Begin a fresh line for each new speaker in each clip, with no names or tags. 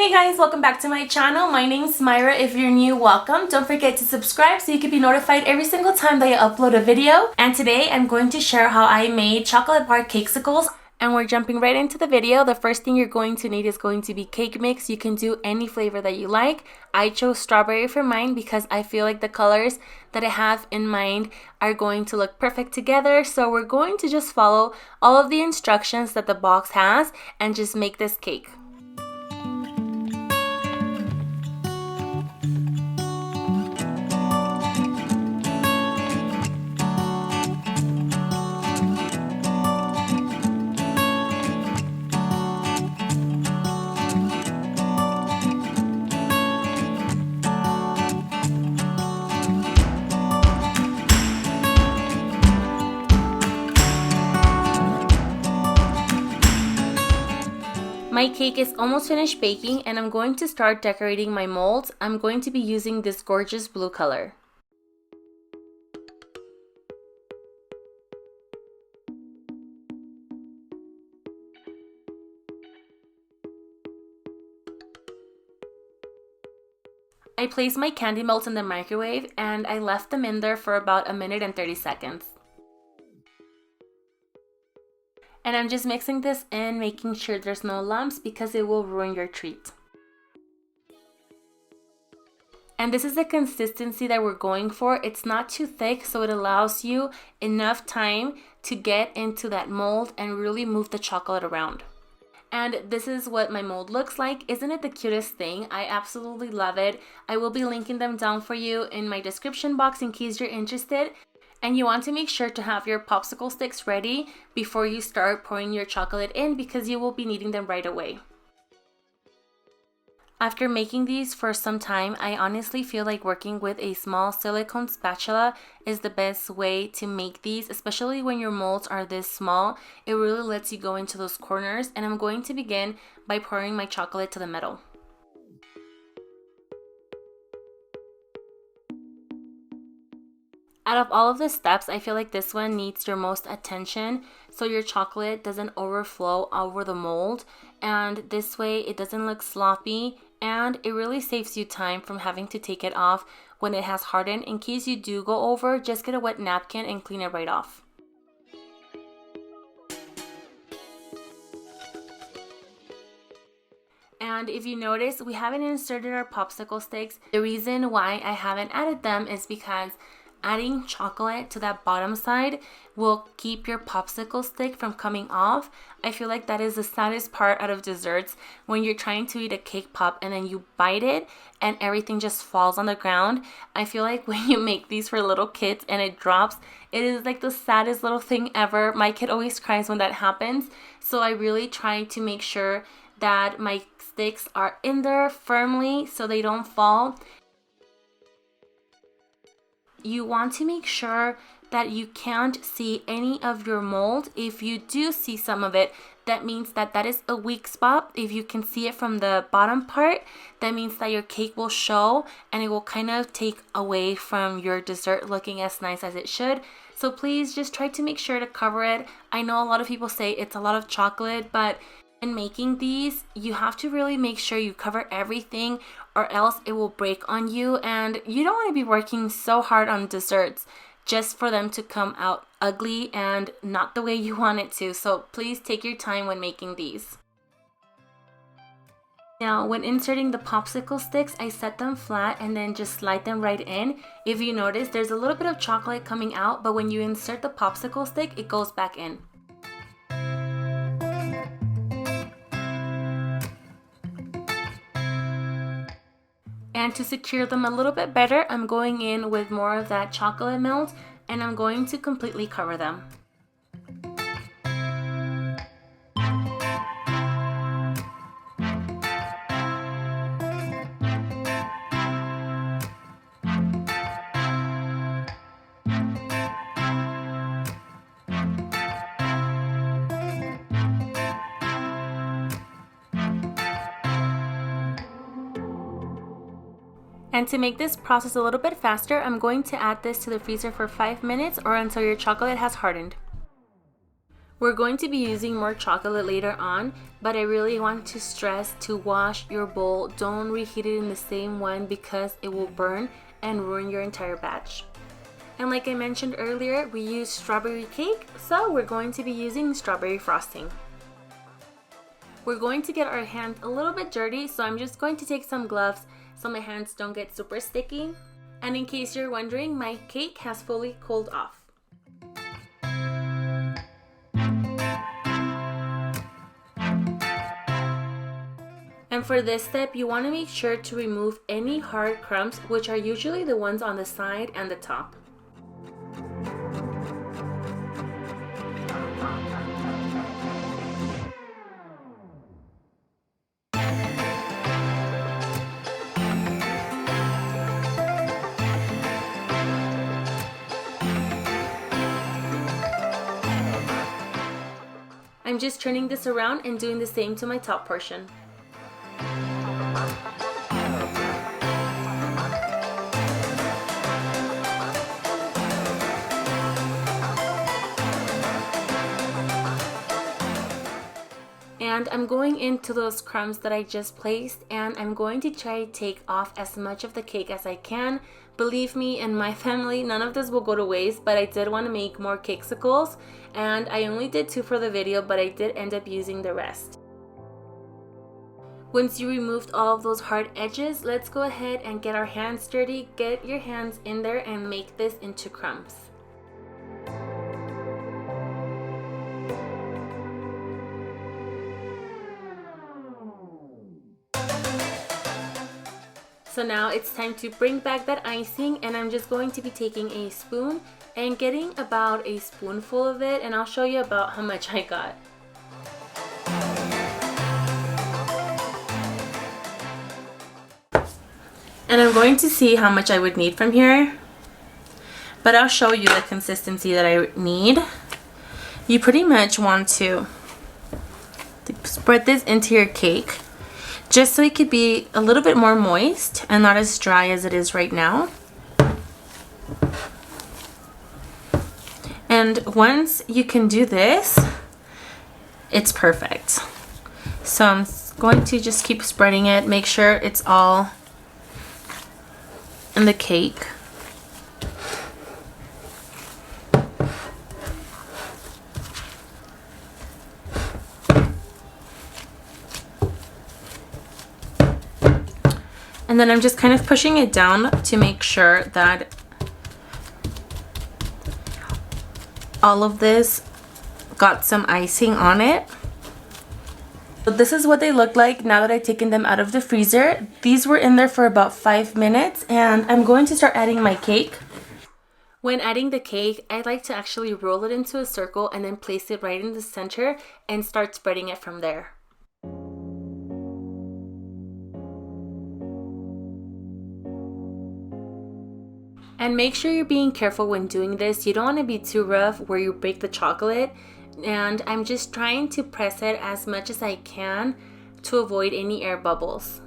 Hey guys, welcome back to my channel. My name's Myra. If you're new, welcome. Don't forget to subscribe so you can be notified every single time that I upload a video. And today I'm going to share how I made chocolate bar cakesicles. And we're jumping right into the video. The first thing you're going to need is going to be cake mix. You can do any flavor that you like. I chose strawberry for mine because I feel like the colors that I have in mind are going to look perfect together. So we're going to just follow all of the instructions that the box has and just make this cake. My cake is almost finished baking and I'm going to start decorating my molds. I'm going to be using this gorgeous blue color. I placed my candy melts in the microwave and I left them in there for about 1 minute and 30 seconds. And I'm just mixing this in, making sure there's no lumps because it will ruin your treat. And this is the consistency that we're going for. It's not too thick, so it allows you enough time to get into that mold and really move the chocolate around. And this is what my mold looks like. Isn't it the cutest thing? I absolutely love it. I will be linking them down for you in my description box in case you're interested. And you want to make sure to have your popsicle sticks ready before you start pouring your chocolate in because you will be needing them right away. After making these for some time, I honestly feel like working with a small silicone spatula is the best way to make these, especially when your molds are this small. It really lets you go into those corners, and I'm going to begin by pouring my chocolate to the middle. Out of all of the steps, I feel like this one needs your most attention so your chocolate doesn't overflow over the mold, and this way it doesn't look sloppy and it really saves you time from having to take it off when it has hardened. In case you do go over, just get a wet napkin and clean it right off. And if you notice, we haven't inserted our popsicle sticks. The reason why I haven't added them is because adding chocolate to that bottom side will keep your popsicle stick from coming off. I feel like that is the saddest part out of desserts, when you're trying to eat a cake pop and then you bite it and everything just falls on the ground. I feel like when you make these for little kids and it drops, it is like the saddest little thing ever. My kid always cries when that happens. So I really try to make sure that my sticks are in there firmly so they don't fall. You want to make sure that you can't see any of your mold. If you do see some of it, that means that that is a weak spot. If you can see it from the bottom part, that means that your cake will show and it will kind of take away from your dessert looking as nice as it should. So please just try to make sure to cover it. I know a lot of people say it's a lot of chocolate, but in making these, you have to really make sure you cover everything or else it will break on you, and you don't want to be working so hard on desserts just for them to come out ugly and not the way you want it to. So please take your time when making these. Now, when inserting the popsicle sticks, I set them flat and then just slide them right in. If you notice, there's a little bit of chocolate coming out, but when you insert the popsicle stick, it goes back in. And to secure them a little bit better, I'm going in with more of that chocolate melt and I'm going to completely cover them. And to make this process a little bit faster, I'm going to add this to the freezer for 5 minutes or until your chocolate has hardened. We're going to be using more chocolate later on, but I really want to stress to wash your bowl. Don't reheat it in the same one because it will burn and ruin your entire batch. And like I mentioned earlier, we use strawberry cake, so we're going to be using strawberry frosting. We're going to get our hands a little bit dirty, so I'm just going to take some gloves so my hands don't get super sticky. And in case you're wondering, my cake has fully cooled off. And for this step, you want to make sure to remove any hard crumbs, which are usually the ones on the side and the top. I'm just turning this around and doing the same to my top portion. And I'm going into those crumbs that I just placed, and I'm going to try to take off as much of the cake as I can. Believe me, in my family, none of this will go to waste, but I did want to make more Cakesicles, and I only did 2 for the video, but I did end up using the rest. Once you removed all of those hard edges, let's go ahead and get our hands dirty. Get your hands in there and make this into crumbs. So now it's time to bring back that icing, and I'm just going to be taking a spoon and getting about a spoonful of it, and I'll show you about how much I got. And I'm going to see how much I would need from here, but I'll show you the consistency that I need. You pretty much want to spread this into your cake, just so it could be a little bit more moist and not as dry as it is right now. And once you can do this, it's perfect. So I'm going to just keep spreading it, make sure it's all in the cake. And then I'm just kind of pushing it down to make sure that all of this got some icing on it. So this is what they look like now that I've taken them out of the freezer. These were in there for about 5 minutes, and I'm going to start adding my cake. When adding the cake, I like to actually roll it into a circle and then place it right in the center and start spreading it from there. And make sure you're being careful when doing this. You don't want to be too rough where you break the chocolate. And I'm just trying to press it as much as I can to avoid any air bubbles.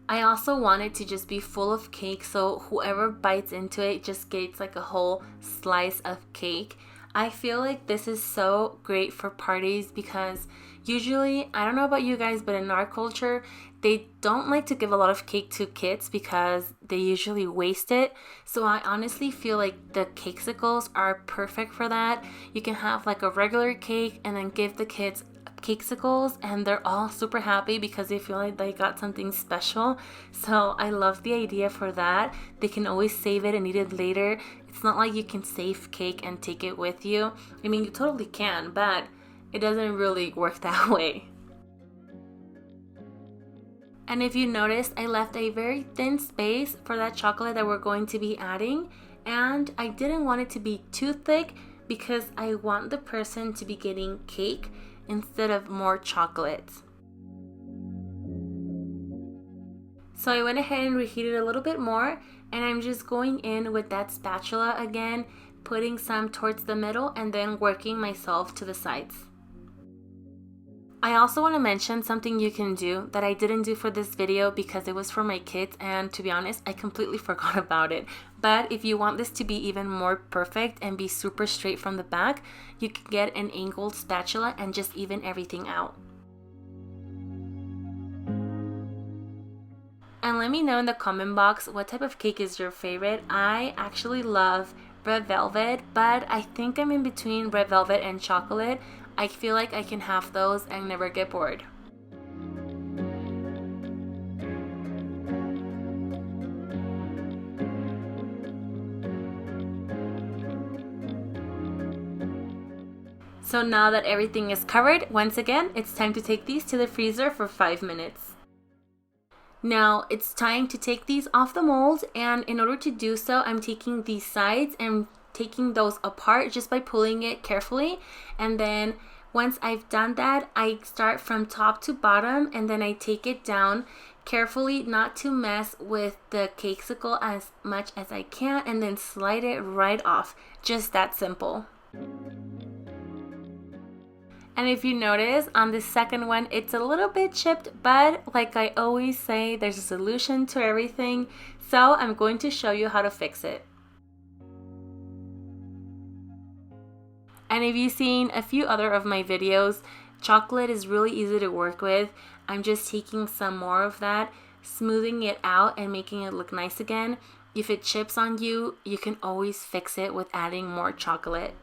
I also want it to just be full of cake, so whoever bites into it just gets like a whole slice of cake. I feel like this is so great for parties because usually, I don't know about you guys, but in our culture, they don't like to give a lot of cake to kids because they usually waste it. So I honestly feel like the Cakesicles are perfect for that. You can have like a regular cake and then give the kids Cakesicles, and they're all super happy because they feel like they got something special. So I love the idea for that. They can always save it and eat it later. It's not like you can save cake and take it with you. I mean, you totally can, but it doesn't really work that way. And if you noticed, I left a very thin space for that chocolate that we're going to be adding, and I didn't want it to be too thick because I want the person to be getting cake instead of more chocolate. So I went ahead and reheated a little bit more, and I'm just going in with that spatula again, putting some towards the middle and then working myself to the sides. I also want to mention something you can do that I didn't do for this video because it was for my kids, and to be honest, I completely forgot about it. But if you want this to be even more perfect and be super straight from the back, you can get an angled spatula and just even everything out. And let me know in the comment box what type of cake is your favorite. I actually love red velvet, but I think I'm in between red velvet and chocolate. I feel like I can have those and never get bored. So now that everything is covered, once again, it's time to take these to the freezer for 5 minutes. Now it's time to take these off the mold, and in order to do so, I'm taking these sides and taking those apart just by pulling it carefully. And then once I've done that, I start from top to bottom and then I take it down carefully, not to mess with the cakesicle as much as I can, and then slide it right off. Just that simple. And if you notice, on the second one, it's a little bit chipped, but like I always say, there's a solution to everything. So I'm going to show you how to fix it. And if you've seen a few other of my videos, chocolate is really easy to work with. I'm just taking some more of that, smoothing it out and making it look nice again. If it chips on you, you can always fix it with adding more chocolate.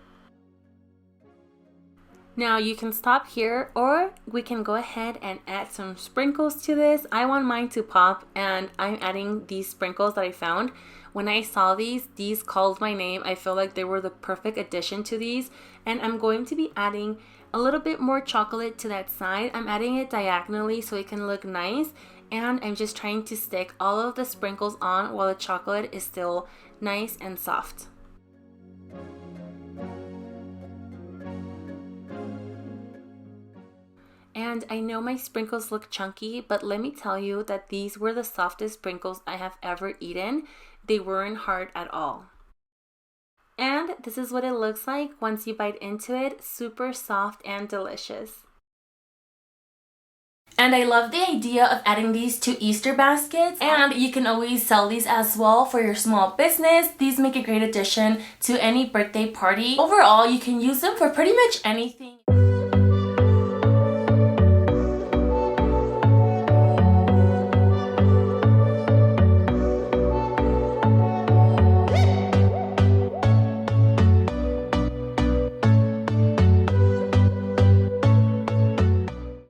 Now you can stop here, or we can go ahead and add some sprinkles to this. I want mine to pop, and I'm adding these sprinkles that I found. When I saw these called my name. I feel like they were the perfect addition to these, and I'm going to be adding a little bit more chocolate to that side. I'm adding it diagonally so it can look nice, and I'm just trying to stick all of the sprinkles on while the chocolate is still nice and soft. And I know my sprinkles look chunky, but let me tell you that these were the softest sprinkles I have ever eaten. They weren't hard at all. And this is what it looks like once you bite into it. Super soft and delicious. And I love the idea of adding these to Easter baskets, and you can always sell these as well for your small business. These make a great addition to any birthday party. Overall, you can use them for pretty much anything.